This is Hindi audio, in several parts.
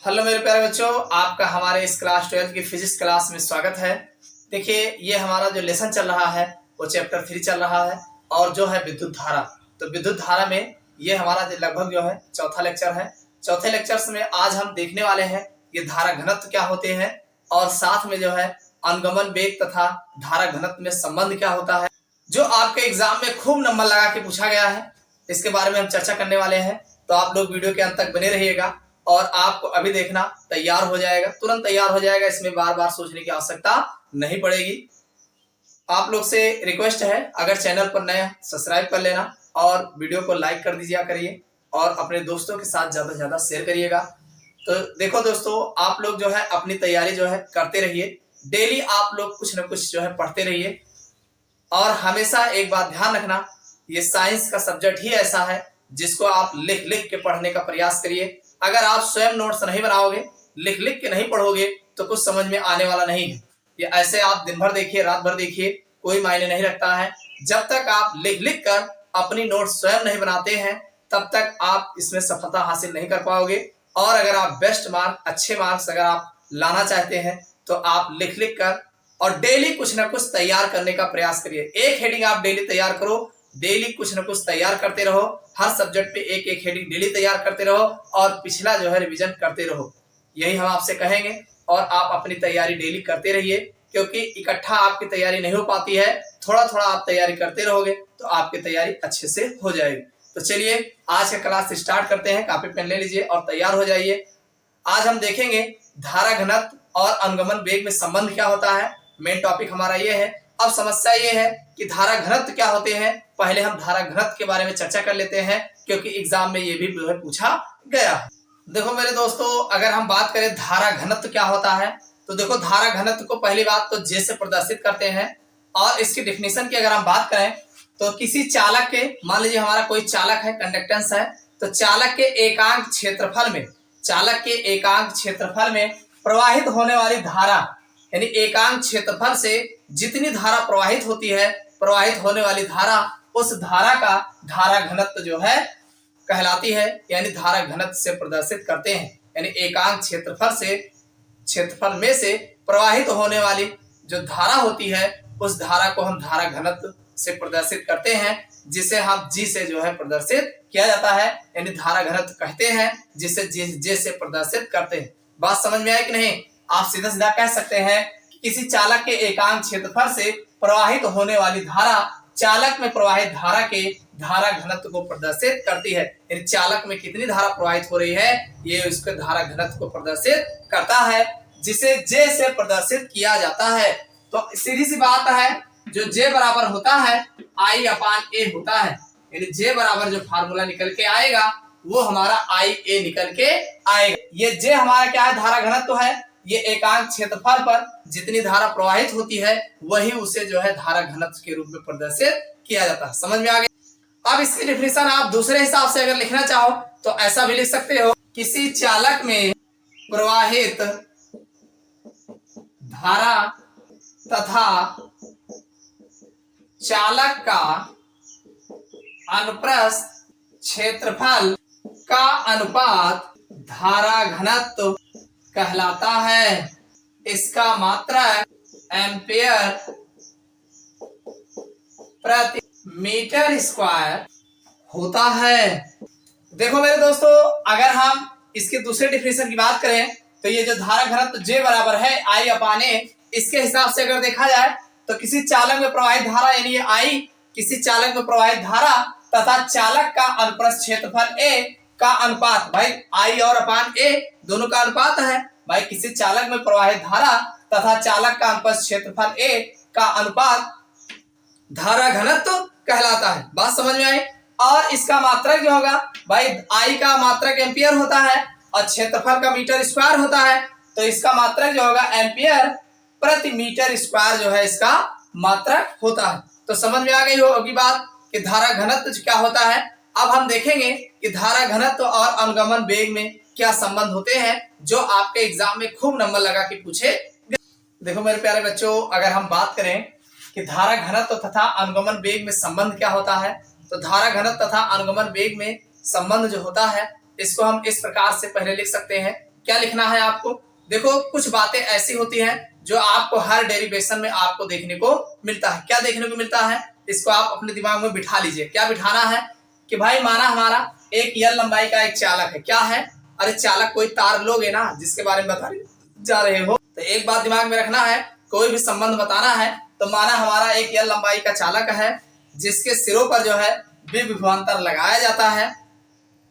हेलो मेरे प्यारे बच्चों, आपका हमारे इस क्लास 12 की फिजिक्स क्लास में स्वागत है। देखिए, ये हमारा जो लेसन चल रहा है वो चैप्टर 3 चल रहा है और जो है विद्युत धारा। तो विद्युत धारा में ये हमारा जो लगभग जो है चौथा लेक्चर है। चौथे लेक्चर्स में आज हम देखने वाले हैं ये धारा घनत्व क्या होते हैं और साथ में जो है अनुगमन वेग तथा धारा घनत्व में संबंध क्या होता है, जो आपके एग्जाम में खूब नंबर लगा के पूछा गया है। इसके बारे में हम चर्चा करने वाले हैं, तो आप लोग वीडियो के अंत तक बने रहिएगा और आपको अभी देखना तैयार हो जाएगा, तुरंत तैयार हो जाएगा। इसमें बार बार सोचने की आवश्यकता नहीं पड़ेगी। आप लोग से रिक्वेस्ट है, अगर चैनल पर नए सब्सक्राइब कर लेना और वीडियो को लाइक कर दीजिए करिए और अपने दोस्तों के साथ ज्यादा से ज्यादा शेयर करिएगा। तो देखो दोस्तों, आप लोग जो है अपनी तैयारी जो है करते रहिए। डेली आप लोग कुछ न कुछ जो है पढ़ते रहिए और हमेशा एक बात ध्यान रखना, ये साइंस का सब्जेक्ट ही ऐसा है जिसको आप लिख लिख के पढ़ने का प्रयास करिए। अगर आप स्वयं नोट्स नहीं बनाओगे, लिख लिख के नहीं पढ़ोगे तो कुछ समझ में आने वाला नहीं है। ये ऐसे आप दिन भर देखिए, रात भर देखिए, कोई मायने नहीं रखता है। जब तक आप लिख लिख कर अपनी नोट्स स्वयं नहीं बनाते हैं तब तक आप इसमें सफलता हासिल नहीं कर पाओगे। और अगर आप बेस्ट मार्क, अच्छे मार्क्स अगर आप लाना चाहते हैं तो आप लिख लिख कर और डेली कुछ ना कुछ तैयार करने का प्रयास करिए। एक हेडिंग आप डेली तैयार करो, डेली कुछ ना कुछ तैयार करते रहो। हर सब्जेक्ट पे एक एक हेडिंग डेली तैयार करते रहो और पिछला जो है रिवीजन करते रहो। यही हम आपसे कहेंगे और आप अपनी तैयारी डेली करते रहिए, क्योंकि इकट्ठा आपकी तैयारी नहीं हो पाती है। थोड़ा थोड़ा आप तैयारी करते रहोगे तो आपकी तैयारी अच्छे से हो जाएगी। तो चलिए आज का क्लास स्टार्ट करते हैं। कॉपी पेन ले लीजिए और तैयार हो जाइए। आज हम देखेंगे धारा घनत्व और अनुगमन वेग में संबंध क्या होता है। मेन टॉपिक हमारा ये है। अब समस्या ये है कि धारा घनत्व क्या होते हैं। पहले हम धारा घनत्व के बारे में चर्चा कर लेते हैं, क्योंकि एग्जाम में ये भी पूछा गया है। देखो मेरे दोस्तों, अगर हम बात करें धारा घनत्व क्या होता है, तो देखो धारा घनत्व को पहली बात तो जे से प्रदर्शित करते हैं। और इसकी डिफिनेशन की अगर हम बात करें तो किसी चालक के, मान लीजिए हमारा कोई चालक है, कंडक्टेंस है, तो चालक के एकांक क्षेत्रफल में, चालक के एकांक क्षेत्रफल में प्रवाहित होने वाली धारा, यानी एकांक क्षेत्रफल से जितनी धारा प्रवाहित होती है, प्रवाहित होने वाली धारा, उस धारा का धारा घनत्व जो है कहलाती है, यानी धारा घनत्व से प्रदर्शित करते हैं। यानी एकांक क्षेत्रफल से, क्षेत्रफल में से प्रवाहित होने वाली जो धारा होती है उस धारा को हम धारा घनत्व से प्रदर्शित करते हैं, जिसे हम जी से जो है प्रदर्शित किया जाता है। यानी धारा घनत्व कहते हैं जिसे जे से प्रदर्शित करते हैं। बात समझ में आए कि नहीं? आप सीधा सीधा कह सकते हैं कि किसी चालक के एकांक क्षेत्रफल से प्रवाहित होने वाली धारा चालक में प्रवाहित धारा के धारा घनत्व को प्रदर्शित करती है। यानी चालक में कितनी धारा प्रवाहित हो रही है ये उसके धारा घनत्व को प्रदर्शित करता है, जिसे जे से प्रदर्शित किया जाता है। तो सीधी सी बात है, जो जे बराबर होता है आई अपान ए होता है। यानी जे बराबर जो फार्मूला निकल के आएगा वो हमारा आई ए निकल के आएगा। ये जे हमारा क्या है? धारा घनत्व है। ये एकांक क्षेत्रफल पर जितनी धारा प्रवाहित होती है वही उसे जो है धारा घनत्व के रूप में प्रदर्शित किया जाता है। समझ में आ गया? अब इसकी डिफिनेशन आप दूसरे हिसाब से अगर लिखना चाहो तो ऐसा भी लिख सकते हो, किसी चालक में प्रवाहित धारा तथा चालक का अनुप्रस्थ क्षेत्रफल का अनुपात धारा घनत्व कहलाता है। इसका मात्रक एम्पियर प्रति मीटर स्क्वायर होता है। देखो मेरे दोस्तों, अगर हम इसके दूसरे डिफिनेशन की बात करें तो ये जो धारा घनत्व जे बराबर है आई अपान ए, इसके हिसाब से अगर देखा जाए तो किसी चालक में प्रवाहित धारा, यानी ये आई किसी चालक में प्रवाहित धारा तथा चालक का अनुप्रस्थ क्षेत्रफल ए का अनुपात, भाई आई और अपान ए दोनों का अनुपात है। भाई किसी चालक में प्रवाहित धारा तथा चालक का अनुप्रस्थ क्षेत्रफल ए का अनुपात धारा घनत्व कहलाता है। बात समझ में आई? और इसका मात्रक जो होगा, भाई आई का मात्रक एम्पियर होता है और क्षेत्रफल का मीटर स्क्वायर होता है, तो इसका मात्रक जो होगा एम्पियर प्रति मीटर स्क्वायर जो है इसका मात्रक होता है। तो समझ में आ गई होगी बात कि धारा घनत्व क्या होता है। अब हम देखेंगे कि धारा घनत्व और अनुगमन वेग में क्या संबंध होते हैं, जो आपके एग्जाम में खूब नंबर लगा के पूछे। देखो मेरे प्यारे बच्चों, अगर हम बात करें कि धारा घनत्व तथा अनुगमन वेग में संबंध क्या होता है, तो धारा घनत्व तथा अनुगमन वेग में संबंध जो होता है इसको हम इस प्रकार से पहले लिख सकते हैं। क्या लिखना है आपको? देखो कुछ बातें ऐसी होती हैं जो आपको हर डेरिवेशन में आपको देखने को मिलता है। क्या देखने को मिलता है? इसको आप अपने दिमाग में बिठा लीजिए। क्या बिठाना है कि भाई माना हमारा एक यल लंबाई का एक चालक है। क्या है? अरे चालक कोई तार लोगे ना जिसके बारे में बता जा रहे हो। तो एक बात दिमाग में रखना है, कोई भी संबंध बताना है तो माना हमारा एक यल लंबाई का चालक है जिसके सिरों पर जो है विभवांतर लगाया जाता है,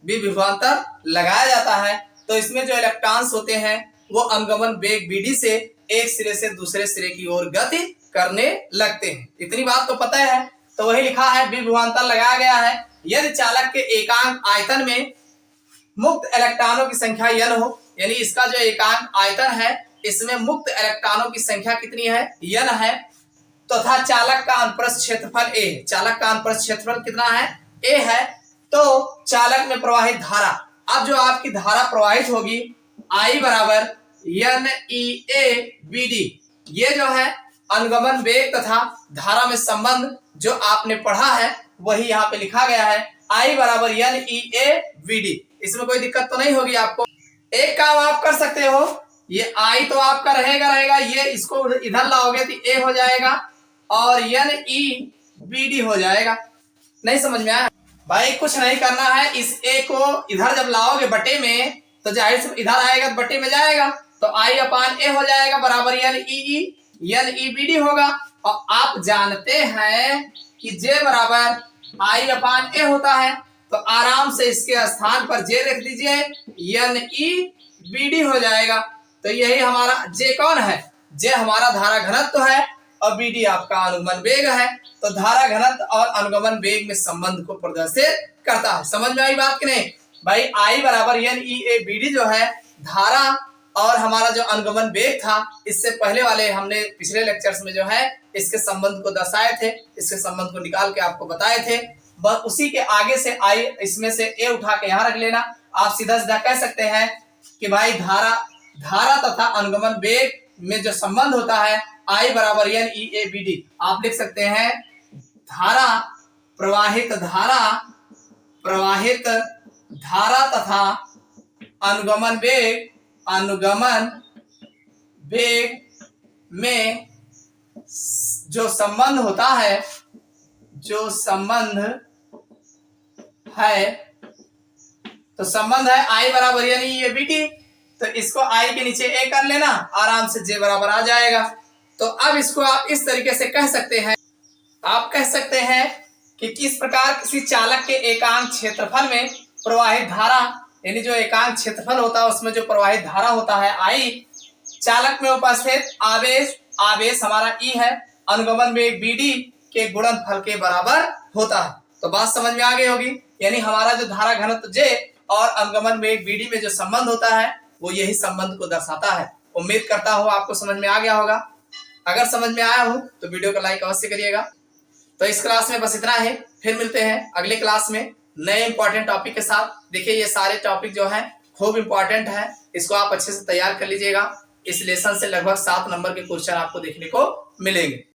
विभवांतर लगाया जाता है। तो इसमें जो इलेक्ट्रॉन्स होते हैं वो अनुगमन वेग बीडी से एक सिरे से दूसरे सिरे की ओर गति करने लगते हैं। इतनी बात तो पता है। तो वही लिखा है, विभवांतर लगाया गया है। यदि चालक के एकांक आयतन में मुक्त इलेक्ट्रॉनों की संख्या n हो, यानी इसका जो एकांक आयतन है इसमें मुक्त इलेक्ट्रॉनों की संख्या कितनी है? n है। तथा चालक का अनुप्रस्थ क्षेत्रफल a है। चालक का अनुप्रस्थ क्षेत्रफल कितना है? a है। तो चालक में प्रवाहित धारा, अब जो आपकी धारा प्रवाहित होगी I बराबर NEABD, ये जो है अनुगमन वेग तथा धारा में संबंध जो आपने पढ़ा है वही यहाँ पे लिखा गया है, I बराबर NEABD। इसमें कोई दिक्कत तो नहीं होगी आपको। एक काम आप कर सकते हो, ये I तो आपका रहेगा, ये इसको इधर लाओगे तो A हो जाएगा और NEBD हो जाएगा। नहीं समझ में आया? भाई कुछ नहीं करना है, इस A को इधर जब लाओगे बटे में तो जाहिर से इधर आएगा तो बटे में जाएगा, तो I अपान A हो जाएगा बराबर NEBD होगा। और आप जानते हैं कि J बराबर I अपान A होता है, तो आराम से इसके स्थान पर J रख दीजिए, NEBD हो जाएगा। तो यही हमारा J कौन है? J हमारा धारा घनत्व है और BD आपका अनुगमन वेग है। तो धारा घनत्व और अनुगमन वेग में संबंध को प्रदर्शित करता है। समझ में आई बात कि नहीं? भाई I बराबर NEABD जो है धारा और हमारा जो अनुगमन वेग था, इससे पहले वाले हमने पिछले लेक्चर्स में जो है इसके संबंध को दर्शाए थे, इसके संबंध को निकाल के आपको बताए थे। बस उसी के आगे से I इसमें से A उठा के यहाँ रख लेना। आप सीधा सीधा कह सकते हैं कि भाई धारा तथा अनुगमन वेग में जो संबंध होता है I बराबर NEABD, आप लिख सकते हैं प्रवाहित धारा तथा अनुगमन वेग में जो संबंध होता है, जो संबंध है, तो संबंध है I बराबर NEABD। तो इसको I के नीचे A कर लेना, आराम से J बराबर आ जाएगा। तो अब इसको आप इस तरीके से कह सकते हैं, आप कह सकते हैं कि किस प्रकार किसी चालक के एकांक क्षेत्रफल में प्रवाहित धारा, यानी जो एकांक क्षेत्रफल होता है उसमें जो प्रवाहित धारा होता है I, चालक में उपस्थित आवेश हमारा E है, अनुगमन वेग BD के गुणनफल के बराबर होता है। तो बात समझ में आ गई होगी। यानी हमारा जो धारा घनत्व J और अनुगमन वेग BD में जो संबंध होता है वो यही संबंध को दर्शाता है। उम्मीद करता हूँ आपको समझ में आ गया होगा। अगर समझ में आया हो तो वीडियो को लाइक अवश्य करिएगा। तो इस क्लास में बस इतना है, फिर मिलते हैं अगले क्लास में नए इंपॉर्टेंट टॉपिक के साथ। देखिए ये सारे टॉपिक जो हैं खूब इंपॉर्टेंट है, इसको आप अच्छे से तैयार कर लीजिएगा। इस लेसन से लगभग 7 नंबर के क्वेश्चन आपको देखने को मिलेंगे।